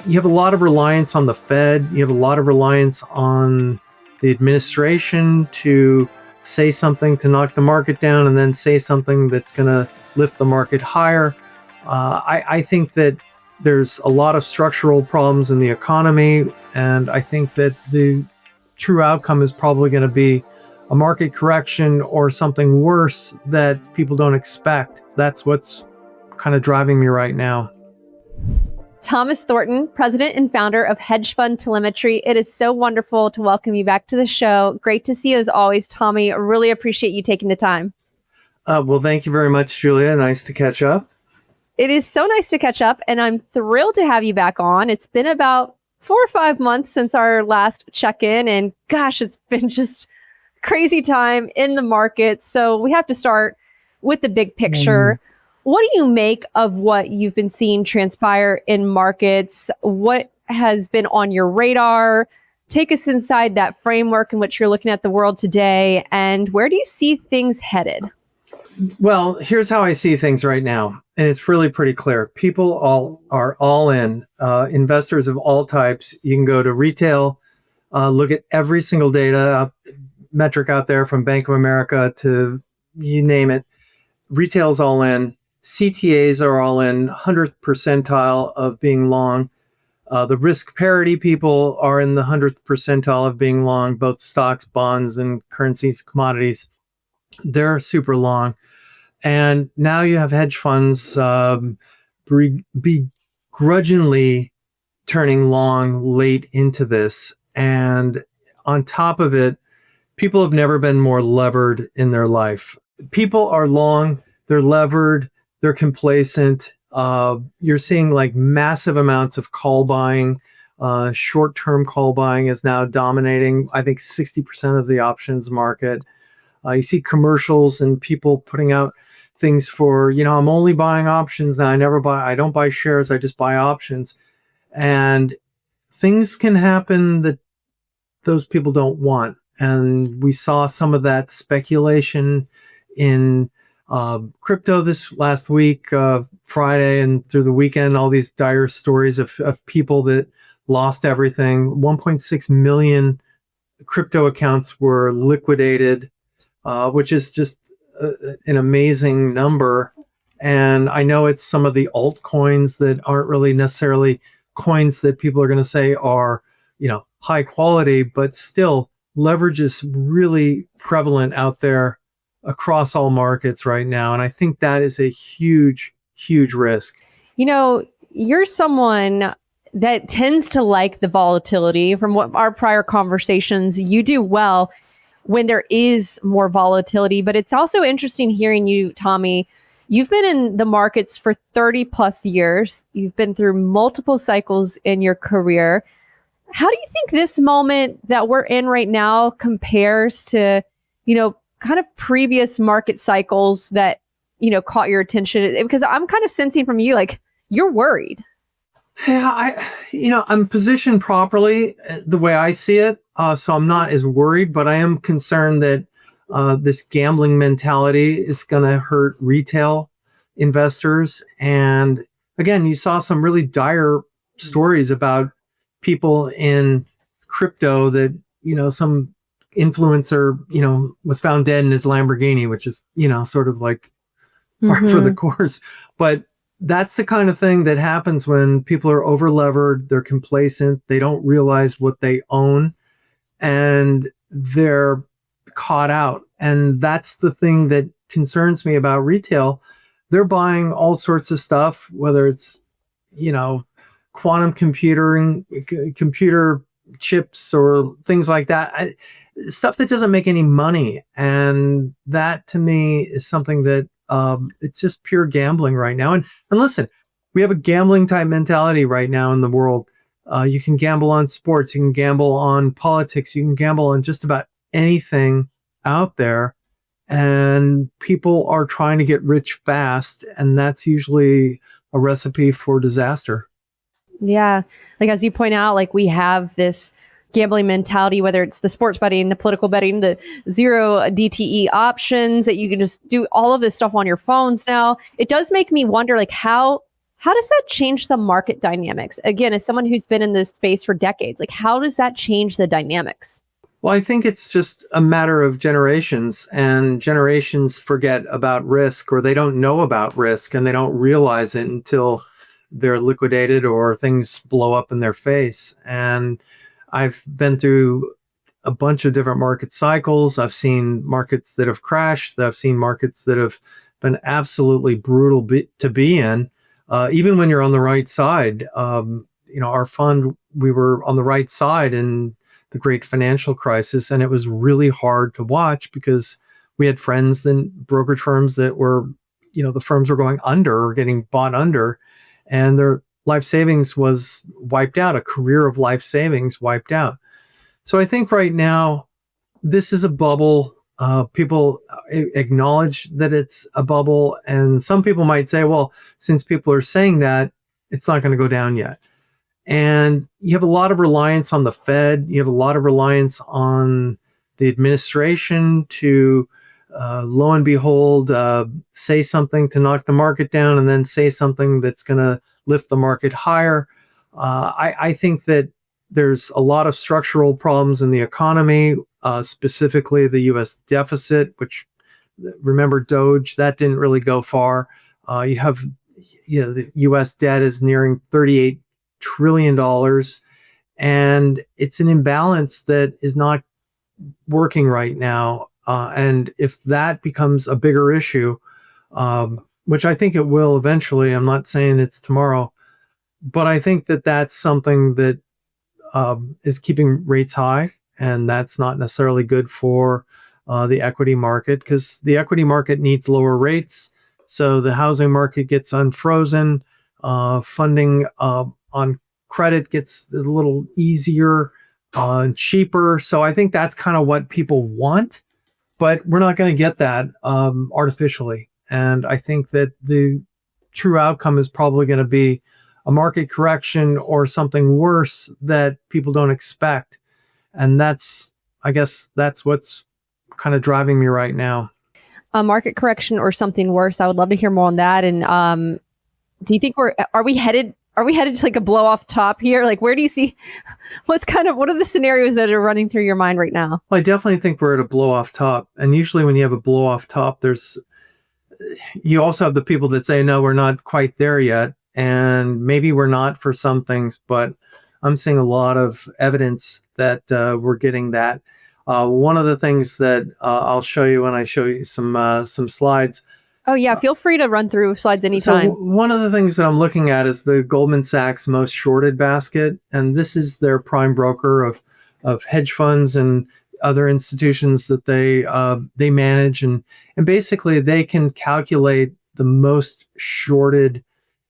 you have a lot of reliance on the Fed. You have a lot of reliance on the administration to say something to knock the market down and then say something that's going to lift the market higher. I think that there's a lot of structural problems in the economy, and I think that the true outcome is probably going to be a market correction or something worse that people don't expect. That's what's kind of driving me right now. Thomas Thornton, president and founder of Hedge Fund Telemetry. It is so wonderful to welcome you back to the show. Great to see you as always, Tommy. I really appreciate you taking the time. Well, thank you very much, Julia. Nice to catch up. It is so nice to catch up, and I'm thrilled to have you back on. It's been about 4 or 5 months since our last check-in, and gosh, it's been just crazy time in the market. So we have to start with the big picture. What do you make of what you've been seeing transpire in markets? What has been on your radar? Take us inside that framework in which you're looking at the world today, and where do you see things headed? Well, here's how I see things right now, and it's really pretty clear. People are all in, investors of all types. You can go to retail, look at every single data metric out there from Bank of America to you name it. Retail's all in. CTAs are all in, 100th percentile of being long. The risk parity people are in the 100th percentile of being long, both stocks, bonds, and currencies, commodities. They're super long. And now you have hedge funds begrudgingly turning long late into this. And on top of it, people have never been more levered in their life. People are long, they're levered, they're complacent. You're seeing like massive amounts of call buying. Short-term call buying is now dominating, I think, 60% of the options market. You see commercials and people putting out things for, I'm only buying options now. I don't buy shares, I just buy options. And things can happen that those people don't want. And we saw some of that speculation in crypto this last week, Friday and through the weekend, all these dire stories of people that lost everything. 1.6 million crypto accounts were liquidated, which is just an amazing number. And I know it's some of the altcoins that aren't really necessarily coins that people are going to say are, high quality, but still leverage is really prevalent out there across all markets right now. And I think that is a huge, huge risk. You're someone that tends to like the volatility. From what our prior conversations, you do well when there is more volatility. But it's also interesting hearing you, Tommy. You've been in the markets for 30 plus years. You've been through multiple cycles in your career. How do you think this moment that we're in right now compares to, kind of previous market cycles that, caught your attention? Because I'm kind of sensing from you, like, you're worried. Yeah, I'm positioned properly the way I see it. So I'm not as worried, but I am concerned that this gambling mentality is going to hurt retail investors. And again, you saw some really dire stories about people in crypto that, some influencer, was found dead in his Lamborghini, which is, sort of like par for the course. But that's the kind of thing that happens when people are over-levered, they're complacent, they don't realize what they own, and they're caught out. And that's the thing that concerns me about retail. They're buying all sorts of stuff, whether it's, quantum computer chips or things like that, stuff that doesn't make any money. And that to me is something that it's just pure gambling right now. And listen, we have a gambling type mentality right now in the world. You can gamble on sports, you can gamble on politics, you can gamble on just about anything out there. And people are trying to get rich fast. And that's usually a recipe for disaster. Yeah. Like, as you point out, like, we have this gambling mentality, whether it's the sports betting, the political betting, the zero DTE options that you can just do all of this stuff on your phones now. It does make me wonder, like, how How does that change the market dynamics? Again, as someone who's been in this space for decades, like how does that change the dynamics? Well, I think it's just a matter of generations, and generations forget about risk, or they don't know about risk, and they don't realize it until they're liquidated or things blow up in their face. And I've been through a bunch of different market cycles. I've seen markets that have crashed. I've seen markets that have been absolutely brutal to be in. Even when you're on the right side, our fund, we were on the right side in the great financial crisis, and it was really hard to watch because we had friends in brokerage firms that were, the firms were going under or getting bought under, and their life savings was wiped out, a career of life savings wiped out. So I think right now, this is a bubble. People acknowledge that it's a bubble, and some people might say, well, since people are saying that, it's not going to go down yet. And you have a lot of reliance on the Fed. You have a lot of reliance on the administration to, lo and behold, say something to knock the market down and then say something that's going to lift the market higher. I think that there's a lot of structural problems in the economy, specifically the U.S. deficit, which, remember Doge, that didn't really go far. You have, the U.S. debt is nearing $38 trillion, and it's an imbalance that is not working right now. And if that becomes a bigger issue, which I think it will eventually, I'm not saying it's tomorrow, but I think that that's something that is keeping rates high, and that's not necessarily good for the equity market, because the equity market needs lower rates. So the housing market gets unfrozen, funding on credit gets a little easier and cheaper. So I think that's kind of what people want, but we're not going to get that artificially. And I think that the true outcome is probably going to be a market correction or something worse that people don't expect. And I guess that's what's kind of driving me right now. A market correction or something worse. I would love to hear more on that. And do you think are we headed to like a blow off top here? Like, where do you see, what are the scenarios that are running through your mind right now? Well, I definitely think we're at a blow off top. And usually when you have a blow off top, you also have the people that say, no, we're not quite there yet. And maybe we're not for some things, but I'm seeing a lot of evidence that we're getting that. One of the things that I'll show you when I show you some slides. Oh yeah, feel free to run through slides anytime. So one of the things that I'm looking at is the Goldman Sachs most shorted basket, and this is their prime broker of hedge funds and other institutions that they manage, and basically they can calculate the most shorted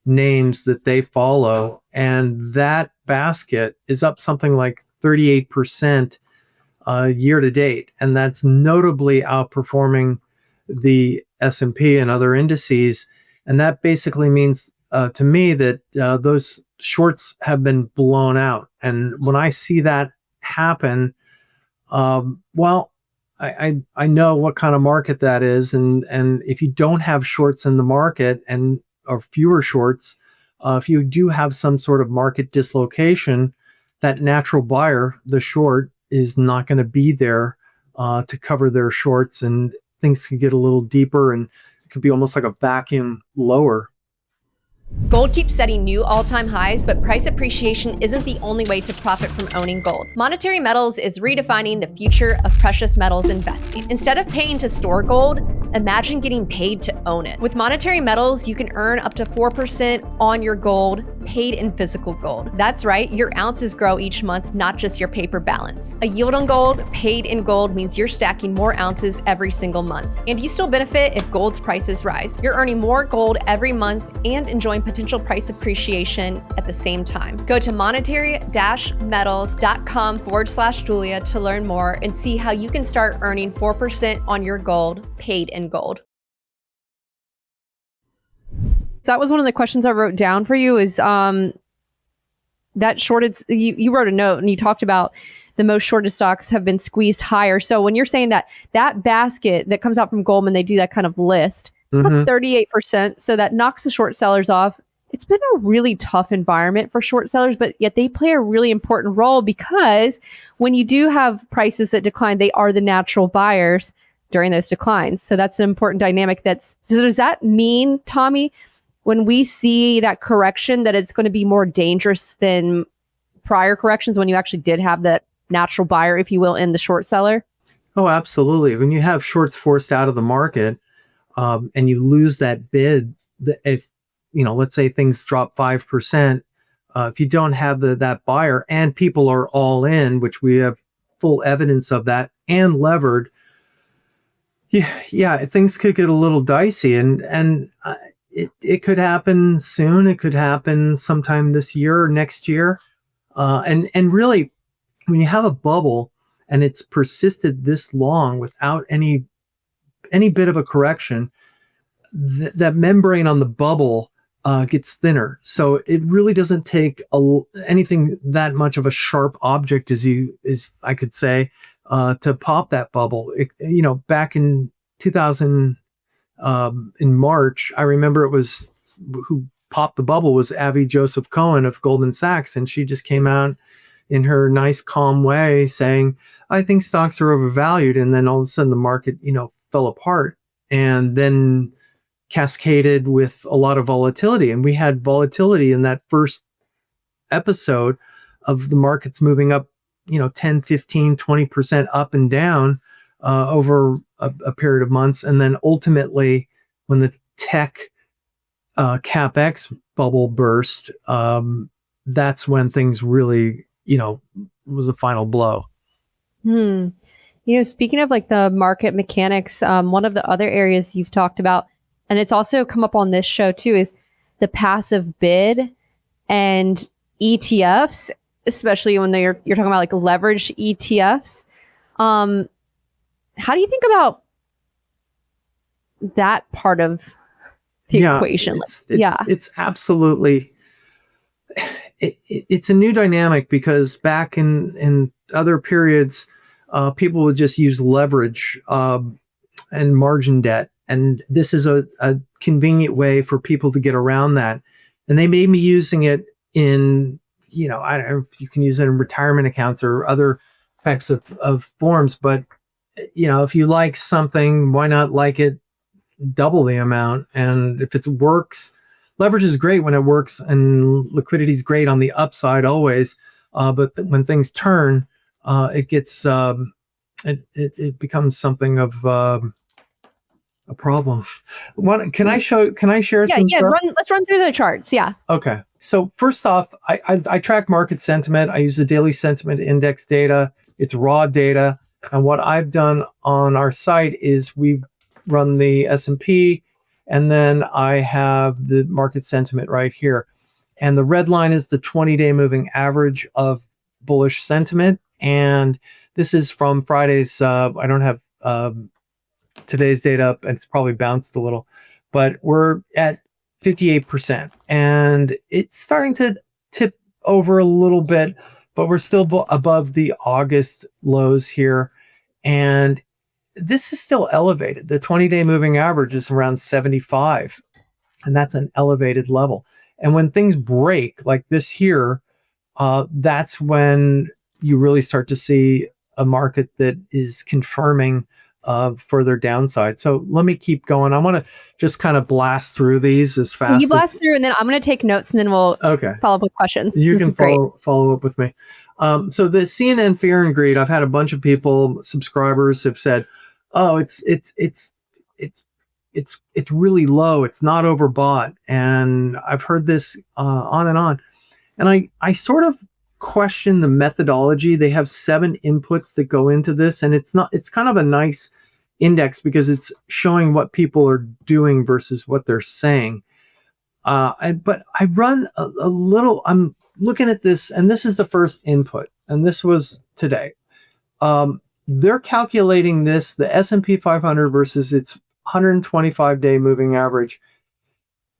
names that they follow, and that basket is up something like 38% year to date, and that's notably outperforming the S&P and other indices. And that basically means to me that those shorts have been blown out. And when I see that happen, well, I know what kind of market that is. And if you don't have shorts in the market or fewer shorts, if you do have some sort of market dislocation, that natural buyer, the short, is not going to be there to cover their shorts, and things can get a little deeper, and it could be almost like a vacuum lower. Gold keeps setting new all-time highs, but price appreciation isn't the only way to profit from owning gold. Monetary Metals is redefining the future of precious metals investing. Instead of paying to store gold, imagine getting paid to own it. With Monetary Metals, you can earn up to 4% on your gold, paid in physical gold. That's right, your ounces grow each month, not just your paper balance. A yield on gold, paid in gold, means you're stacking more ounces every single month. And you still benefit if gold's prices rise. You're earning more gold every month and enjoying potential price appreciation at the same time. Go to monetary-metals.com/Julia to learn more and see how you can start earning 4% on your gold, paid in gold. So that was one of the questions I wrote down for you, is that shorted, you wrote a note and you talked about the most shorted stocks have been squeezed higher. So when you're saying that basket that comes out from Goldman, they do that kind of list, it's up 38%. So that knocks the short sellers off. it's been a really tough environment for short sellers, but yet they play a really important role, because when you do have prices that decline, they are the natural buyers during those declines. So that's an important dynamic. So does that mean, Tommy, when we see that correction, that it's going to be more dangerous than prior corrections when you actually did have that natural buyer, if you will, in the short seller? Oh, absolutely. When you have shorts forced out of the market, and you lose that bid, if let's say things drop 5%, if you don't have that buyer and people are all in, which we have full evidence of that, and levered, yeah, things could get a little dicey, and it could happen soon. It could happen sometime this year or next year, and really, when you have a bubble and it's persisted this long without any bit of a correction, that membrane on the bubble gets thinner. So it really doesn't take anything that much of a sharp object, as I could say, to pop that bubble. Back in 2000, in March, I remember who popped the bubble was Avi Joseph Cohen of Goldman Sachs, and she just came out in her nice, calm way saying, "I think stocks are overvalued," and then all of a sudden the market, fell apart, and then cascaded with a lot of volatility. And we had volatility in that first episode of the markets moving up, 10, 15, 20% up and down over a period of months. And then ultimately, when the tech CapEx bubble burst, that's when things really, was a final blow. Speaking of like the market mechanics, one of the other areas you've talked about, and it's also come up on this show too, is the passive bid and ETFs, especially when you're talking about like leveraged ETFs. How do you think about that part of the equation? It's absolutely, it's a new dynamic, because back in other periods, people would just use leverage and margin debt. And this is a convenient way for people to get around that. And they may be using it in, I don't know if you can use it in retirement accounts or other types of forms. But, if you like something, why not like it double the amount? And if it works, leverage is great when it works, and liquidity is great on the upside always. But when things turn, it gets, it becomes something of a problem. Can I share? Let's run through the charts. Yeah. Okay. So first off, I track market sentiment. I use the daily sentiment index data. It's raw data. And what I've done on our site is we've run the S&P, and then I have the market sentiment right here. And the red line is the 20-day moving average of bullish sentiment. And this is from Friday's, I don't have today's data up, and it's probably bounced a little, but we're at 58%, and it's starting to tip over a little bit, but we're still above the August lows here. And this is still elevated. The 20-day moving average is around 75, and that's an elevated level. And when things break like this here, that's when you really start to see a market that is confirming further downside. So let me keep going. I want to just kind of blast through these as fast. You blast through, and then I'm going to take notes, and then we'll follow up with questions. You can follow up with me. So the CNN fear and greed, I've had a bunch of people, subscribers, have said, "Oh, it's really low. It's not overbought." And I've heard this on and on. And I sort of question the methodology. They have 7 inputs that go into this, and it's kind of a nice index because it's showing what people are doing versus what they're saying. But I run a little, I'm looking at this, and this is the first input, and this was today. They're calculating this, the S&P 500 versus its 125-day moving average.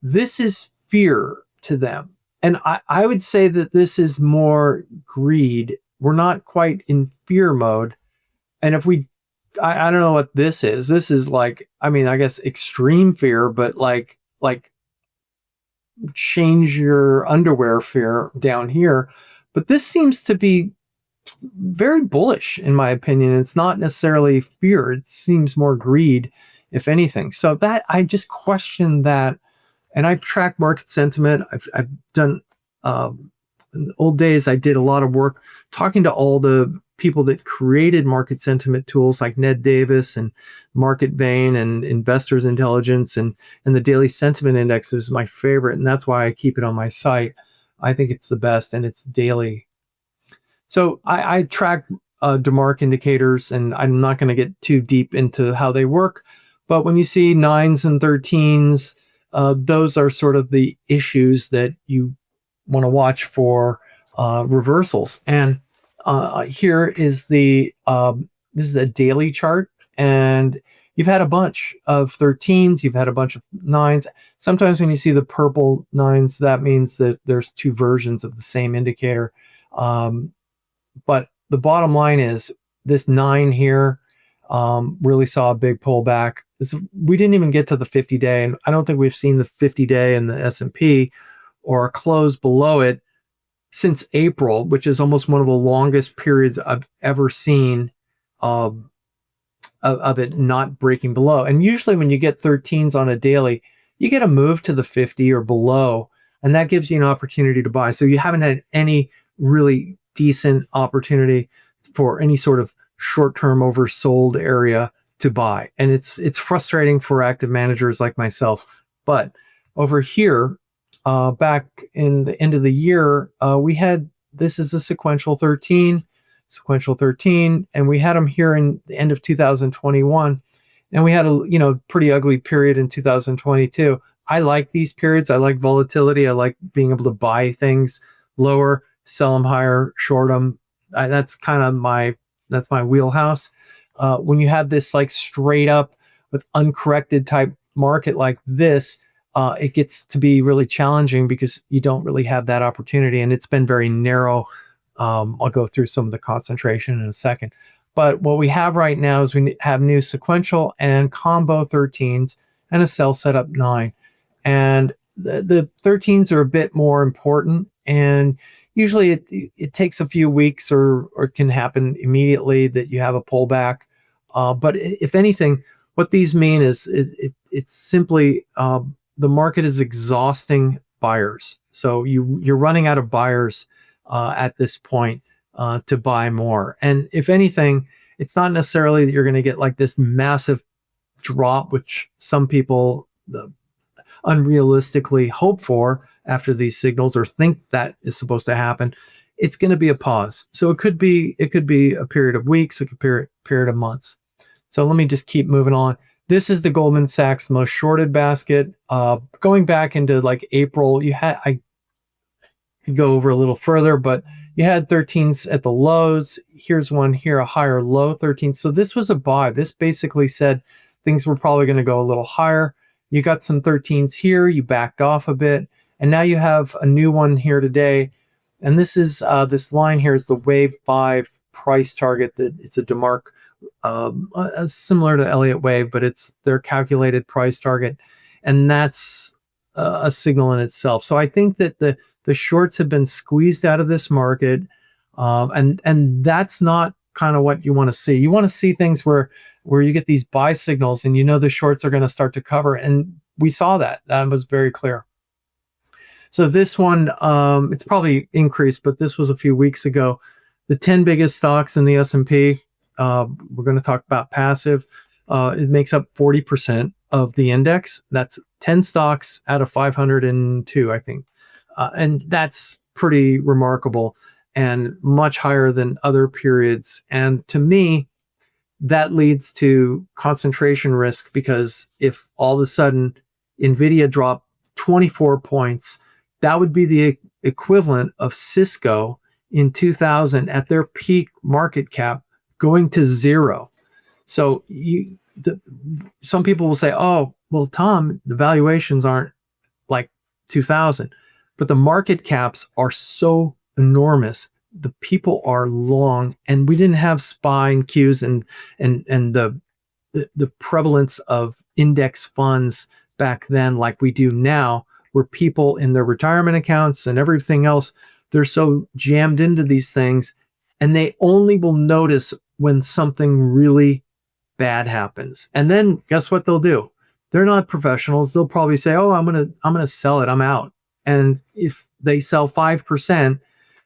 This is fear to them. And I would say that this is more greed. We're not quite in fear mode. And if I don't know what this is. This is like, I mean, I guess extreme fear, but like change your underwear fear down here. But this seems to be very bullish, in my opinion. It's not necessarily fear. It seems more greed, if anything. So that I just question that. And I've tracked market sentiment. I've done, in the old days, I did a lot of work talking to all the people that created market sentiment tools like Ned Davis and Market Vane and Investors Intelligence, and the Daily Sentiment Index is my favorite. And that's why I keep it on my site. I think it's the best, and it's daily. So I track DeMark indicators, and I'm not going to get too deep into how they work. But when you see 9s and 13s, those are sort of the issues that you want to watch for reversals. And here is this is a daily chart, and you've had a bunch of 13s, you've had a bunch of 9s. Sometimes when you see the purple 9s, that means that there's two versions of the same indicator. But the bottom line is this 9 here really saw a big pullback. We didn't even get to the 50-day, and I don't think we've seen the 50-day in the S&P or a close below it since April, which is almost one of the longest periods I've ever seen of it not breaking below. And usually when you get 13s on a daily, you get a move to the 50 or below, and that gives you an opportunity to buy. So you haven't had any really decent opportunity for any sort of short-term oversold area to buy. And it's frustrating for active managers like myself. But over here, back in the end of the year, we had, this is a sequential 13, and we had them here in the end of 2021. And we had a pretty ugly period in 2022. I like these periods. I like volatility. I like being able to buy things lower, sell them higher, short them. That's kind of my wheelhouse. When you have this like straight up with uncorrected type market like this, it gets to be really challenging because you don't really have that opportunity, and it's been very narrow. I'll go through some of the concentration in a second. But what we have right now is we have new sequential and combo 13s and a sell setup 9. And the 13s are a bit more important, and usually it takes a few weeks or it can happen immediately that you have a pullback. But if anything, what these mean is it's simply the market is exhausting buyers. So you're running out of buyers at this point to buy more. And if anything, it's not necessarily that you're going to get like this massive drop, which some people unrealistically hope for after these signals or think that is supposed to happen. It's going to be a pause. So it could be a period of weeks, a period of months. So let me just keep moving on. This is the Goldman Sachs most shorted basket. Going back into like April, I could go over a little further, but you had 13s at the lows. Here's one here, a higher low 13. So this was a buy. This basically said things were probably going to go a little higher. You got some 13s here. You backed off a bit. And now you have a new one here today. And this is this line here is the Wave 5 price target. That it's a DeMark, similar to Elliott Wave, but it's their calculated price target. And that's a signal in itself. So I think that the shorts have been squeezed out of this market. And that's not kind of what you want to see. You want to see things where you get these buy signals and the shorts are going to start to cover. And we saw that. That was very clear. So this one, it's probably increased, but this was a few weeks ago. The 10 biggest stocks in the S&P, we're going to talk about passive. It makes up 40% of the index. That's 10 stocks out of 502, I think. And that's pretty remarkable and much higher than other periods. And to me, that leads to concentration risk, because if all of a sudden Nvidia dropped 24 points, that would be the equivalent of Cisco in 2000 at their peak market cap going to zero. So some people will say, oh, well, Tom, the valuations aren't like 2000, but the market caps are so enormous. The people are long, and we didn't have SPY and Qs and the prevalence of index funds back then like we do now. where people in their retirement accounts and everything else, they're so jammed into these things, and they only will notice when something really bad happens. And then guess what they'll do? They're not professionals. They'll probably say, "Oh, I'm gonna sell it. I'm out." And if they sell 5%,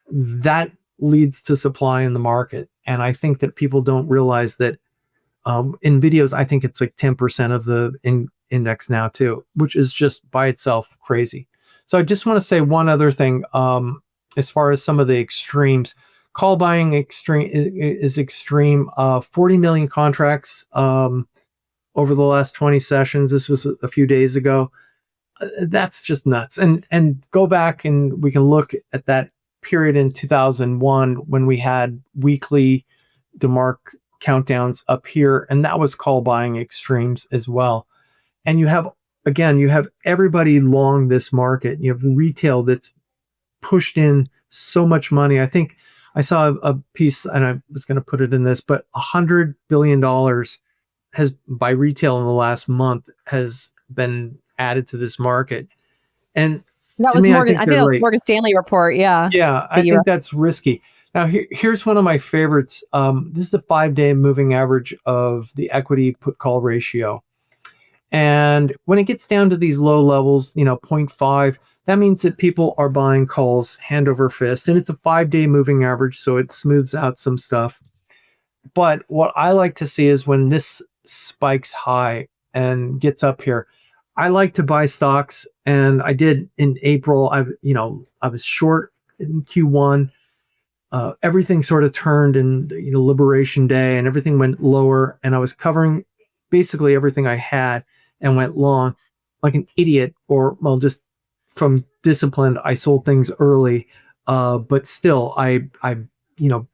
that leads to supply in the market. And I think that people don't realize that Nvidia's, I think it's like 10% of the index now too, which is just by itself crazy. So I just want to say one other thing. As far as some of the extremes, call buying is extreme. 40 million contracts over the last 20 sessions. This was a few days ago. That's just nuts. And go back and we can look at that period in 2001 when we had weekly DeMark countdowns up here, and that was call buying extremes as well. And you have everybody long this market. You have retail that's pushed in so much money. I think I saw a piece, and I was going to put it in this, but $100 billion has, by retail in the last month, has been added to this market. And that was Morgan. I think that was Morgan Stanley report. Yeah. Yeah. I think that's risky. Now, here's one of my favorites. This is the 5-day moving average of the equity put call ratio. And when it gets down to these low levels, 0.5, that means that people are buying calls hand over fist. And it's a 5-day moving average, so it smooths out some stuff. But what I like to see is when this spikes high and gets up here, I like to buy stocks, and I did in April. I was short in Q1. Everything sort of turned in Liberation Day, and everything went lower, and I was covering basically everything I had and went long like an idiot, or just from discipline. I sold things early, but still I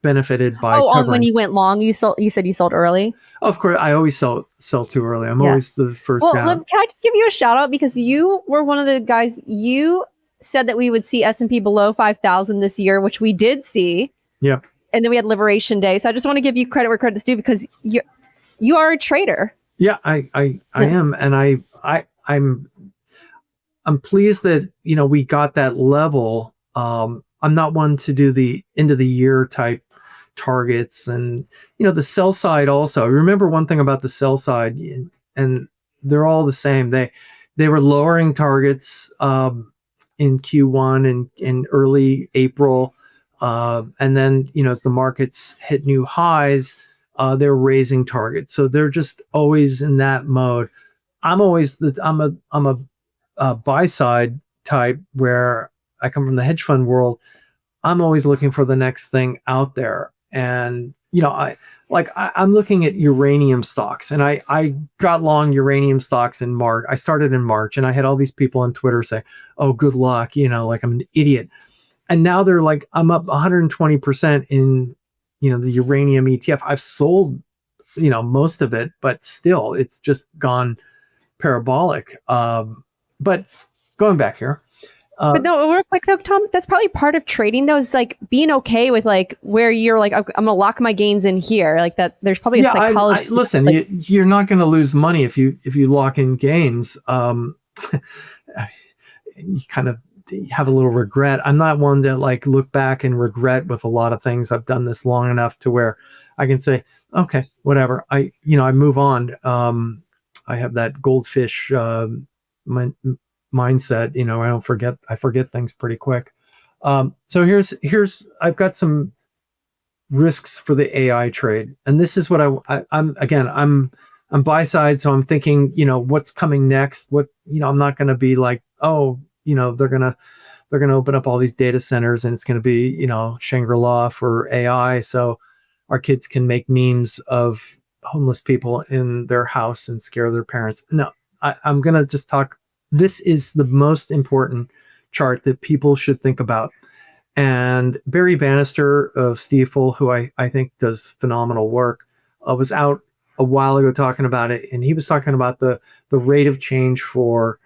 benefited by covering. When you went long, you said you sold early? Of course, I always sell too early. I'm always the first down. Can I just give you a shout out, because you were one of the guys, you said that we would see S&P below 5,000 this year, which we did see. Yeah. And then we had Liberation Day. So I just want to give you credit where credit's due, because you are a trader. Yeah, I am. And I'm pleased that, we got that level. I'm not one to do the end of the year type targets, and, the sell side also. Remember one thing about the sell side, and they're all the same. They were lowering targets in Q1 and in early April. And then, as the markets hit new highs, they're raising targets. So they're just always in that mode. I'm a buy side type, where I come from the hedge fund world. I'm always looking for the next thing out there. And, I'm looking at uranium stocks, and I got long uranium stocks in March. I started in March, and I had all these people on Twitter say, "Oh, good luck," like I'm an idiot. And now they're like, I'm up 120% in, the uranium ETF. I've sold, most of it, but still it's just gone parabolic. But going back here. But no, real quick though, Tom, that's probably part of trading though, is like being okay with like where you're like, I'm going to lock my gains in here. Like that, there's probably a psychology. Listen, you're not going to lose money if you lock in gains. You kind of have a little regret. I'm not one to like look back and regret with a lot of things. I've done this long enough to where I can say, okay, whatever. I move on. I have that goldfish mindset. I forget things pretty quick. So here's I've got some risks for the AI trade, and this is what I'm buy side, so I'm thinking, what's coming next. I'm not going to be like, they're gonna open up all these data centers, and it's going to be Shangri-La for AI, so our kids can make memes of homeless people in their house and scare their parents. No, I'm going to just talk. This is the most important chart that people should think about. And Barry Bannister of Stifel, who I think does phenomenal work, was out a while ago talking about it. And he was talking about the rate of change for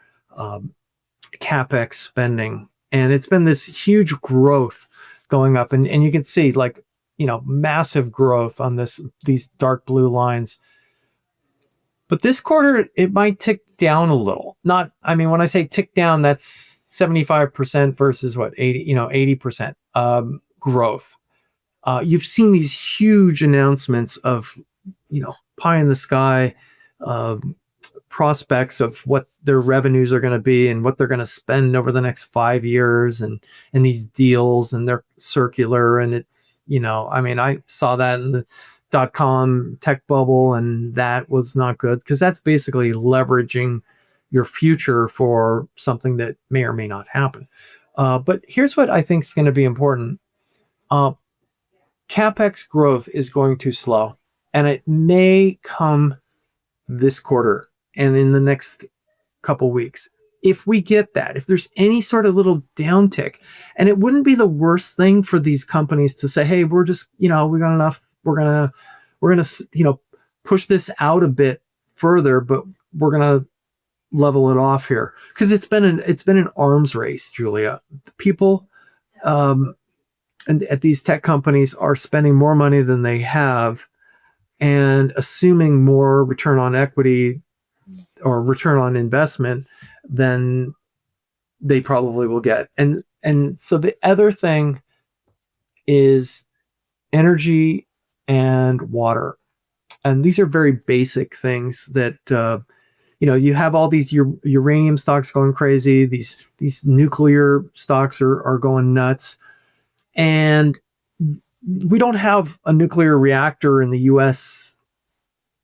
CapEx spending. And it's been this huge growth going up. And you can see like, 'you know, massive growth on these dark blue lines. But this quarter, it might tick down a little. Not, I mean, when I say tick down, that's 75% versus what, 80% growth. You've seen these huge announcements of, pie in the sky prospects of what their revenues are going to be and what they're going to spend over the next 5 years, and these deals, and they're circular. And it's, I saw that in the .com tech bubble, and that was not good, because that's basically leveraging your future for something that may or may not happen. But here's what I think is going to be important. CapEx growth is going to slow, and it may come this quarter and in the next couple weeks. If we get that, if there's any sort of little downtick, and it wouldn't be the worst thing for these companies to say, hey, we're just, we got enough. We're going to, push this out a bit further, but we're going to level it off here. Because it's been an arms race, Julia. People, and at these tech companies are spending more money than they have, and assuming more return on equity or return on investment than they probably will get. And so the other thing is energy and water. And these are very basic things that, you have all these uranium stocks going crazy. These nuclear stocks are going nuts. And we don't have a nuclear reactor in the US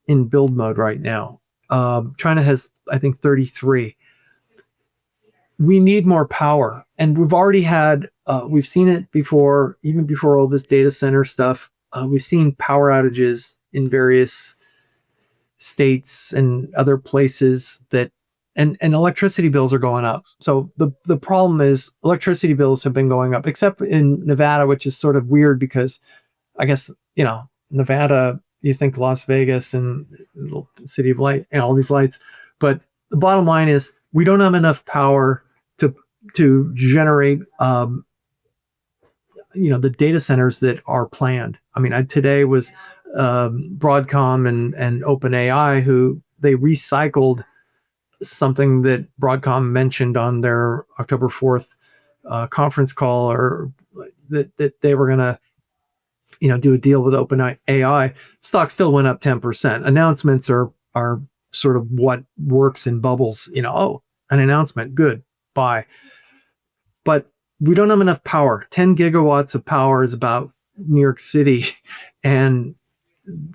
in build mode right now. China has, I think, 33. We need more power. And we've already had, we've seen it before, even before all this data center stuff. We've seen power outages in various states and other places and electricity bills are going up. So the problem is electricity bills have been going up, except in Nevada, which is sort of weird because I guess, Nevada, you think Las Vegas and the City of Light and all these lights. But the bottom line is we don't have enough power to generate, the data centers that are planned. I mean, today was Broadcom and OpenAI, who they recycled something that Broadcom mentioned on their October 4th conference call, or that they were going to, do a deal with OpenAI. Stock still went up 10%. Announcements are sort of what works in bubbles. An announcement, good, buy. But we don't have enough power. 10 gigawatts of power is about New York City, and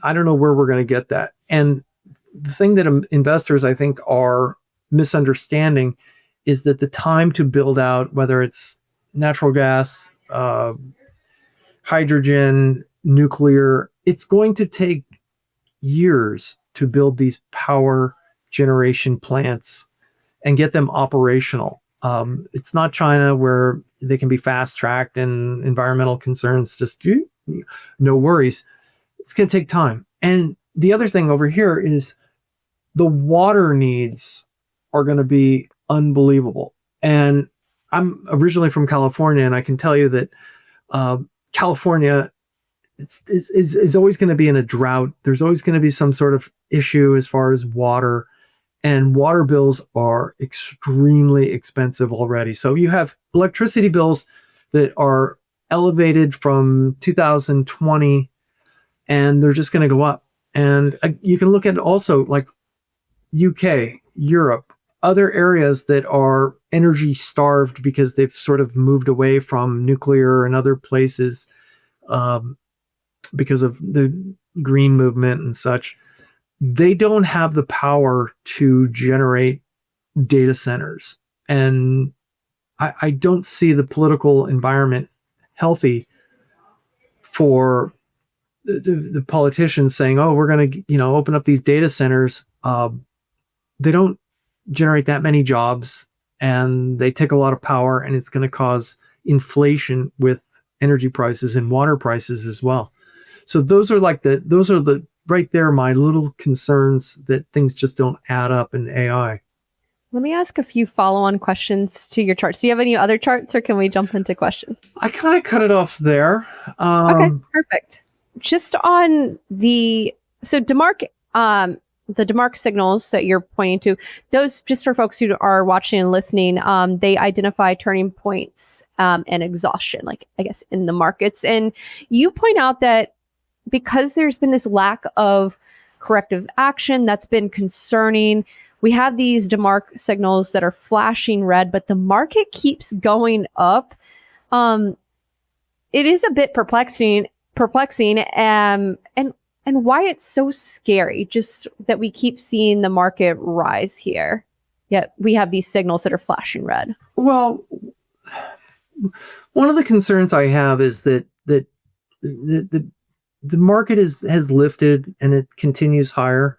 I don't know where we're going to get that. And the thing that investors, I think, are misunderstanding is that the time to build out, whether it's natural gas, hydrogen, nuclear, it's going to take years to build these power generation plants and get them operational. It's not China, where they can be fast-tracked and environmental concerns, just no worries. It's going to take time. And the other thing over here is the water needs are going to be unbelievable. And I'm originally from California, and I can tell you that California is always going to be in a drought. There's always going to be some sort of issue as far as water, and water bills are extremely expensive already. So you have electricity bills that are elevated from 2020, and they're just going to go up. And you can look at also like UK, Europe, other areas that are energy starved because they've sort of moved away from nuclear and other places because of the green movement and such. They don't have the power to generate data centers. And I don't see the political environment healthy for the politicians saying, oh, we're going to, open up these data centers. They don't generate that many jobs, and they take a lot of power, and it's going to cause inflation with energy prices and water prices as well. So those are the right there, my little concerns that things just don't add up in AI. Let me ask a few follow-on questions to your charts. Do you have any other charts, or can we jump into questions? I kind of cut it off there. Okay, perfect. Just on so DeMark the DeMark signals that you're pointing to, those, just for folks who are watching and listening, they identify turning points and exhaustion, like I guess in the markets. And you point out that because there's been this lack of corrective action that's been concerning, we have these DeMark signals that are flashing red, but the market keeps going up. It is a bit perplexing, and why it's so scary, just that we keep seeing the market rise here, yet we have these signals that are flashing red. Well, one of the concerns I have is that the market has lifted and it continues higher.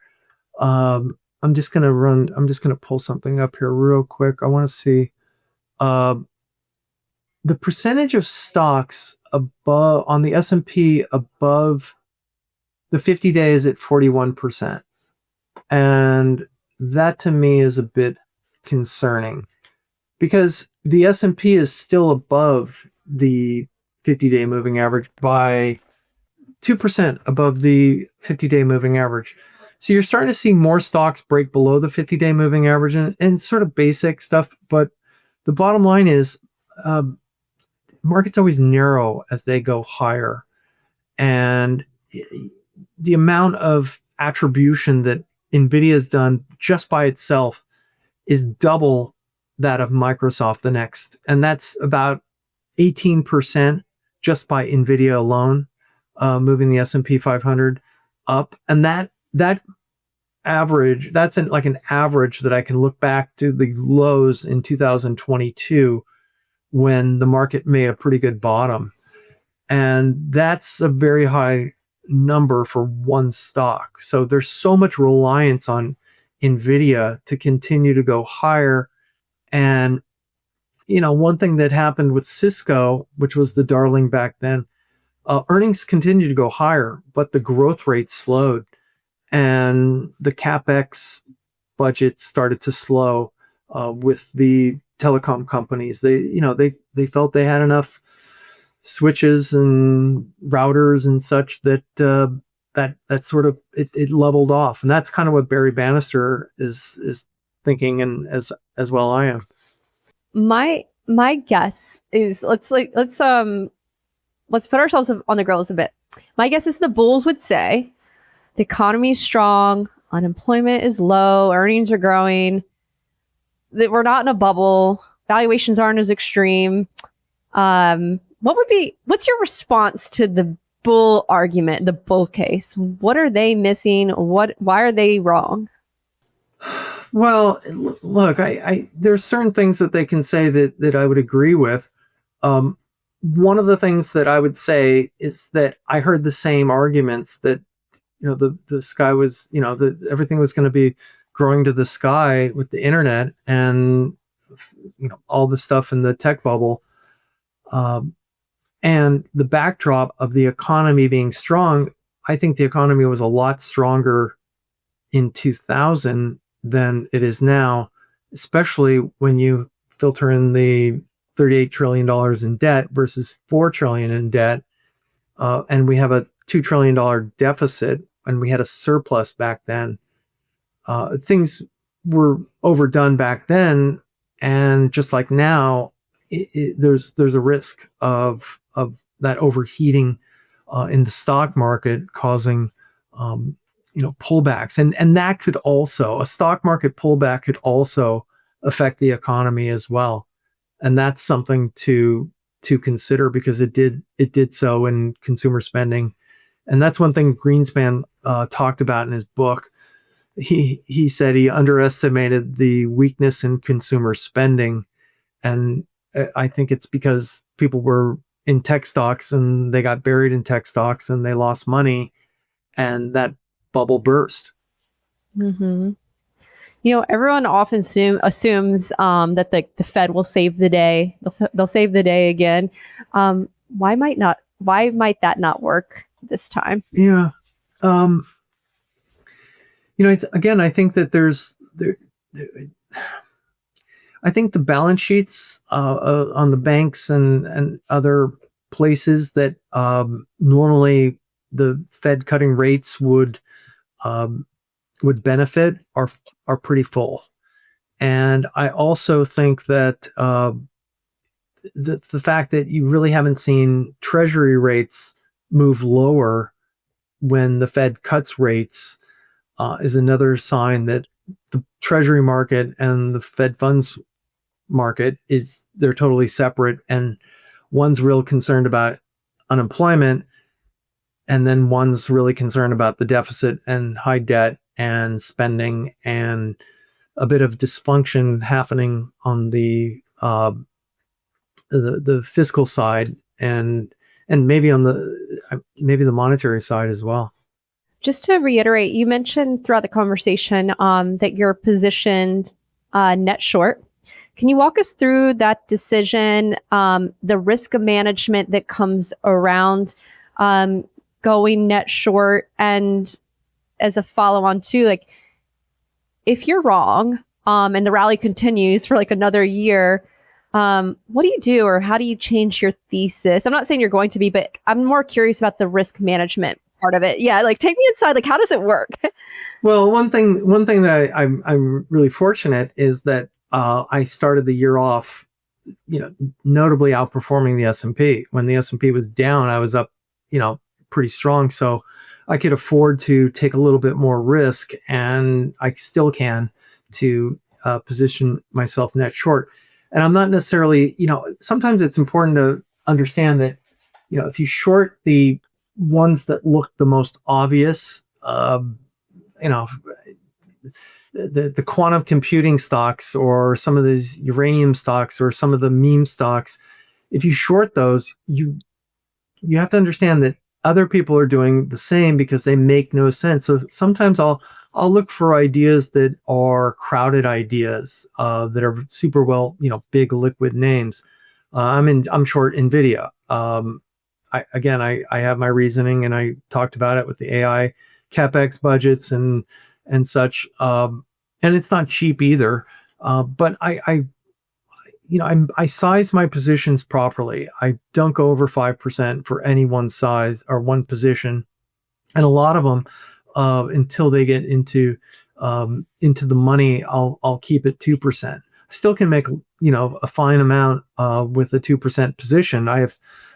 I'm just going to pull something up here real quick. I want to see the percentage of stocks above on the S&P above the 50 days at 41%. And that to me is a bit concerning because the S&P is still above the 50-day moving average by 2% above the 50-day moving average. So you're starting to see more stocks break below the 50-day moving average and sort of basic stuff. But the bottom line is markets always narrow as they go higher. And the amount of attribution that Nvidia has done just by itself is double that of Microsoft the next. And that's about 18% just by Nvidia alone, moving the S&P 500 up. And that average, that's like an average that I can look back to the lows in 2022 when the market made a pretty good bottom. And that's a very high number for one stock. So there's so much reliance on Nvidia to continue to go higher. And, one thing that happened with Cisco, which was the darling back then, earnings continued to go higher, but the growth rate slowed and the CapEx budget started to slow with the telecom companies. They felt they had enough switches and routers and such that that sort of it leveled off, and that's kind of what Barry Bannister is thinking, and as well I am. My guess is let's put ourselves on the grills a bit. My guess is the bulls would say the economy is strong, unemployment is low, earnings are growing, that we're not in a bubble, valuations aren't as extreme. What's your response to the bull argument, the bull case? What are they missing? Why are they wrong? Well, look, there's certain things that they can say that I would agree with. One of the things that I would say is that I heard the same arguments that, the sky was, everything was going to be growing to the sky with the internet and, all the stuff in the tech bubble. And the backdrop of the economy being strong, I think the economy was a lot stronger in 2000 than it is now, especially when you filter in the $38 trillion in debt versus $4 trillion in debt. And we have a $2 trillion deficit, and we had a surplus back then. Things were overdone back then. And just like now, there's a risk of that overheating in the stock market causing pullbacks, and that could also, a stock market pullback could also affect the economy as well, and that's something to consider because it did so in consumer spending, and that's one thing Greenspan talked about in his book. He said he underestimated the weakness in consumer spending, and I think it's because people were in tech stocks and they got buried in tech stocks and they lost money, and that bubble burst. Mm-hmm. Everyone often assumes that the Fed will save the day. They'll save the day again. Why might that not work this time? Yeah. Again, I think that I think the balance sheets on the banks and other places that normally the Fed cutting rates would would benefit are pretty full. And I also think that the fact that you really haven't seen Treasury rates move lower when the Fed cuts rates is another sign that the Treasury market and the Fed funds market they're totally separate, and one's real concerned about unemployment, and then one's really concerned about the deficit and high debt and spending and a bit of dysfunction happening on the fiscal side and maybe on the monetary side as well. Just to reiterate, you mentioned throughout the conversation that you're positioned net short. Can you walk us through that decision, the risk of management that comes around going net short, and as a follow-on too, like if you're wrong and the rally continues for like another year, what do you do, or how do you change your thesis? I'm not saying you're going to be, but I'm more curious about the risk management part of it. Yeah, like take me inside. Like, how does it work? Well, one thing that I'm really fortunate is that I started the year off, notably outperforming the S&P. When the S&P was down, I was up, pretty strong. So I could afford to take a little bit more risk, and I still can to position myself net short. And I'm not necessarily, sometimes it's important to understand that, if you short the ones that look the most obvious, the quantum computing stocks or some of these uranium stocks or some of the meme stocks, if you short those, you have to understand that other people are doing the same because they make no sense. So sometimes I'll look for ideas that are crowded ideas that are super well, big liquid names. I'm short Nvidia. I have my reasoning, and I talked about it with the AI CapEx budgets and such. And it's not cheap either. But I size my positions properly. I don't go over 5% for any one size or one position. And a lot of them, until they get into the money, I'll keep it 2%. I still can make, a fine amount with a 2% position. I have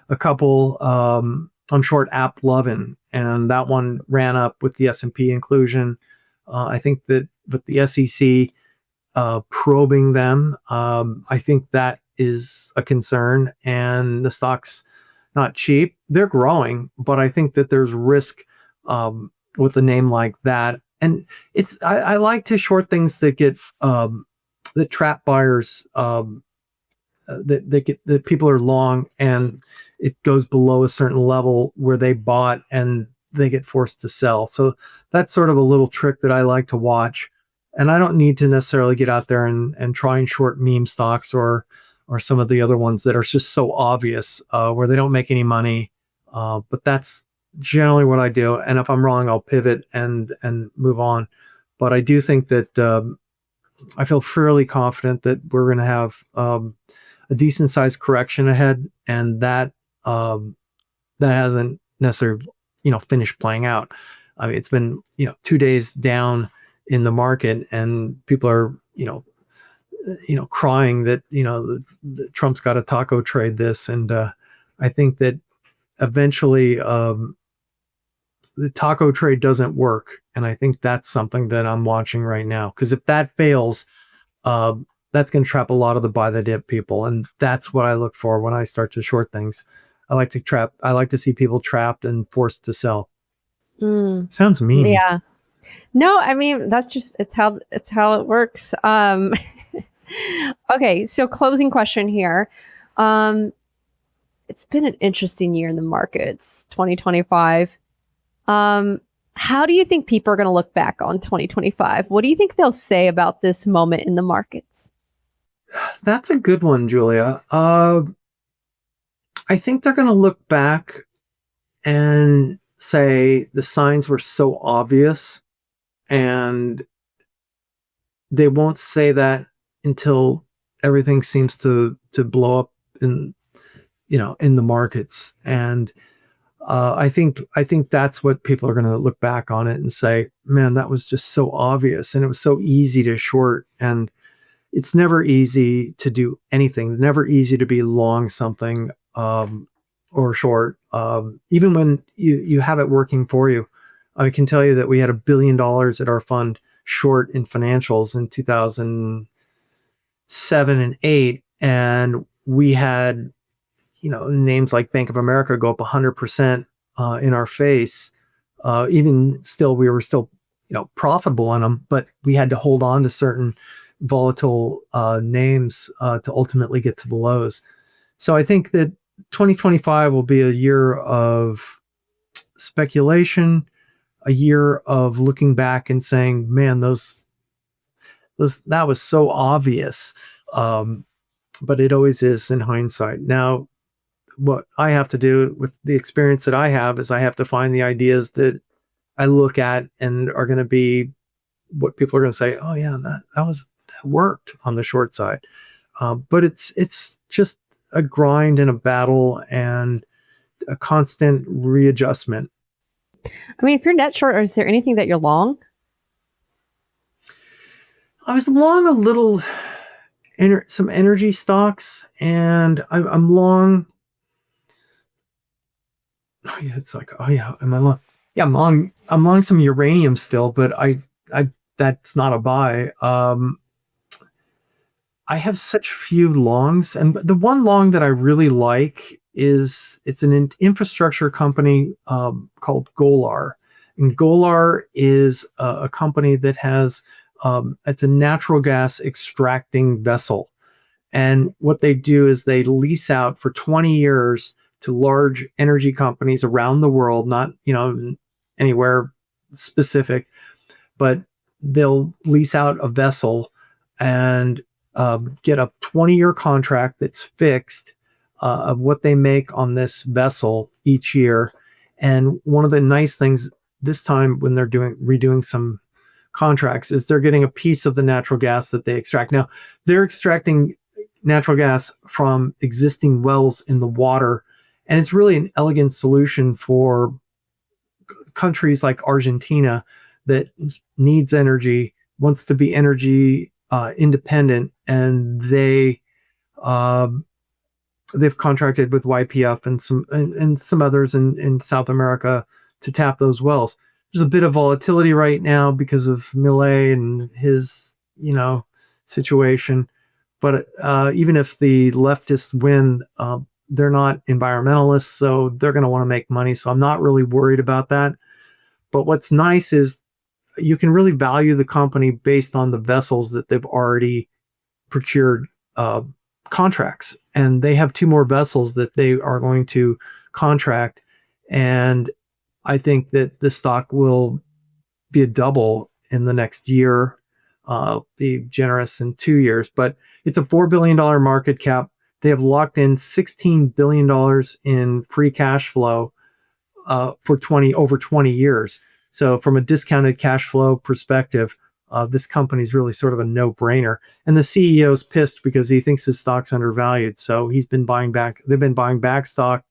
a couple, I'm short App Lovin', and that one ran up with the S&P inclusion. I think that with the SEC probing them, I think that is a concern, and the stock's not cheap. They're growing, but I think that there's risk with a name like that. And I like to short things that get that trap buyers, that people are long and it goes below a certain level where they bought and they get forced to sell. So that's sort of a little trick that I like to watch. And I don't need to necessarily get out there and try and short meme stocks or some of the other ones that are just so obvious, where they don't make any money. But that's generally what I do. And if I'm wrong, I'll pivot and move on. But I do think that I feel fairly confident that we're going to have a decent sized correction ahead, and that hasn't necessarily finished playing out. I mean, it's been 2 days down in the market, and people are crying that the Trump's got a taco trade this, and I think that eventually the taco trade doesn't work, and I think that's something that I'm watching right now, because if that fails, that's going to trap a lot of the buy the dip people, and that's what I look for when I start to short things. I like to see people trapped and forced to sell. Sounds mean. Yeah. No, I mean, it's how it works. Okay, so closing question here. It's been an interesting year in the markets, 2025. How do you think people are going to look back on 2025? What do you think they'll say about this moment in the markets? That's a good one, Julia. I think they're going to look back and say the signs were so obvious, and they won't say that until everything seems to blow up in the markets. And I think that's what people are going to look back on it and say, man, that was just so obvious, and it was so easy to short. And it's never easy to do anything. Never easy to be long something or short. Even when you have it working for you. I can tell you that we had $1 billion at our fund short in financials in 2007 and 8, and we had names like Bank of America go up 100% in our face. Even still, we were still profitable on them, but we had to hold on to certain volatile names to ultimately get to the lows. So I think that 2025 will be a year of speculation, a year of looking back and saying, man, that was so obvious. But it always is in hindsight. Now, what I have to do with the experience that I have is I have to find the ideas that I look at and are going to be what people are going to say, oh yeah, that worked on the short side. But it's just a grind and a battle and a constant readjustment. I mean, if you're net short, is there anything that you're long? I was long a little, some energy stocks, and I'm long. Oh yeah, it's like, oh yeah, am I long? Yeah, I'm long some uranium still, but I that's not a buy. I have such few longs, and the one long that I really like is it's an infrastructure company called Golar, and Golar is a company that has it's a natural gas extracting vessel, and what they do is they lease out for 20 years to large energy companies around the world, not anywhere specific, but they'll lease out a vessel and get a 20-year contract that's fixed of what they make on this vessel each year. And one of the nice things this time when they're redoing some contracts is they're getting a piece of the natural gas that they extract. Now, they're extracting natural gas from existing wells in the water, and it's really an elegant solution for countries like Argentina that needs energy, wants to be energy independent, and they've contracted with YPF and some others in South America to tap those wells. There's a bit of volatility right now because of Milei and his situation, but even if the leftists win, they're not environmentalists, so they're going to want to make money. So I'm not really worried about that. But what's nice is you can really value the company based on the vessels that they've already procured contracts. And they have 2 more vessels that they are going to contract. And I think that the stock will be a double in the next year, be generous in 2 years. But it's a $4 billion market cap. They have locked in $16 billion in free cash flow for over 20 years. So from a discounted cash flow perspective, this company is really sort of a no-brainer. And the CEO's pissed because he thinks his stock's undervalued. So they've been buying back stock.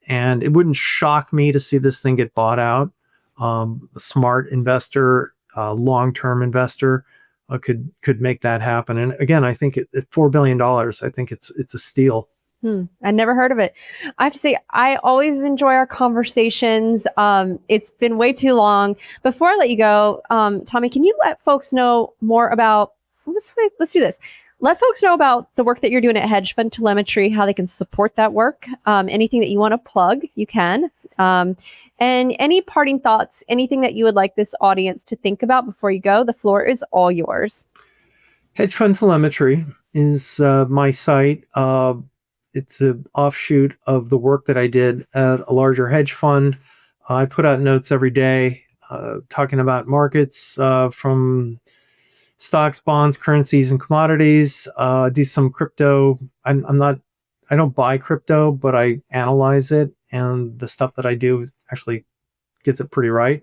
And it wouldn't shock me to see this thing get bought out. A smart investor, long-term investor could make that happen. And again, I think at $4 billion, I think it's a steal. I never heard of it. I have to say, I always enjoy our conversations. It's been way too long. Before I let you go, Tommy, can you let folks know more about, let's do this. Let folks know about the work that you're doing at Hedge Fund Telemetry, how they can support that work. Anything that you want to plug, you can. And any parting thoughts, anything that you would like this audience to think about before you go, the floor is all yours. Hedge Fund Telemetry is my site. It's an offshoot of the work that I did at a larger hedge fund. I put out notes every day talking about markets from stocks, bonds, currencies, and commodities. Do some crypto. I don't buy crypto, but I analyze it, and the stuff that I do actually gets it pretty right.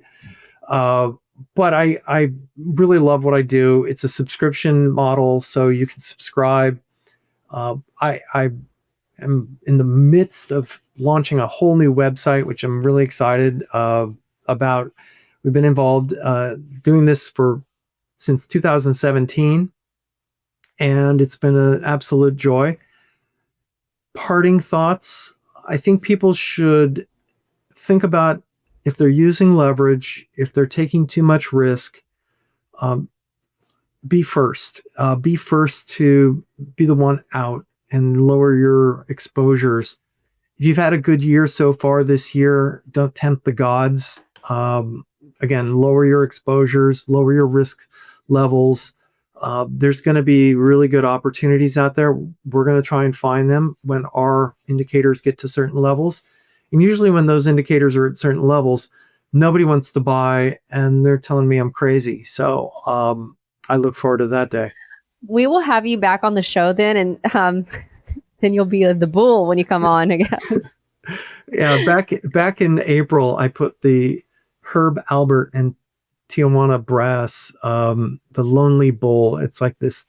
But I really love what I do. It's a subscription model, so you can subscribe. I am in the midst of launching a whole new website, which I'm really excited about. We've been involved doing this since 2017, and it's been an absolute joy. Parting thoughts, I think people should think about if they're using leverage, if they're taking too much risk, be first. Be first to be the one out and lower your exposures. If you've had a good year so far this year, don't tempt the gods. Again, lower your exposures, lower your risk levels. There's going to be really good opportunities out there. We're going to try and find them when our indicators get to certain levels. And usually when those indicators are at certain levels, nobody wants to buy and they're telling me I'm crazy. So I look forward to that day. We will have you back on the show then, and then you'll be the bull when you come on, I guess. Yeah, back in April, I put the Herb Albert and Tijuana Brass, the Lonely Bull. It's like this,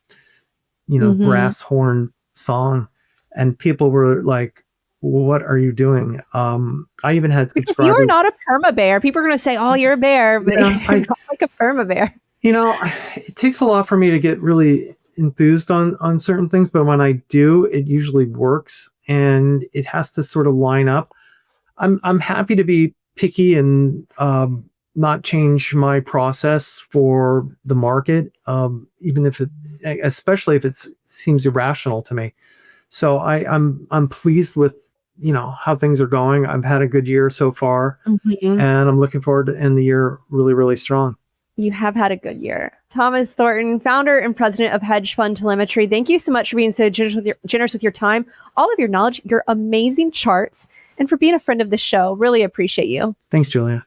brass horn song. And people were like, what are you doing? I even had subscribers. You are not a perma bear. People are going to say, oh, you're a bear, but you're not like a perma bear. It takes a lot for me to get really enthused on certain things, but when I do, it usually works, and it has to sort of line up. I'm happy to be picky and not change my process for the market, especially if it seems irrational to me. So I'm pleased with how things are going. I've had a good year so far, and I'm looking forward to end the year really, really strong. You have had a good year. Thomas Thornton, founder and president of Hedge Fund Telemetry. Thank you so much for being so generous with your time, all of your knowledge, your amazing charts, and for being a friend of the show. Really appreciate you. Thanks, Julia.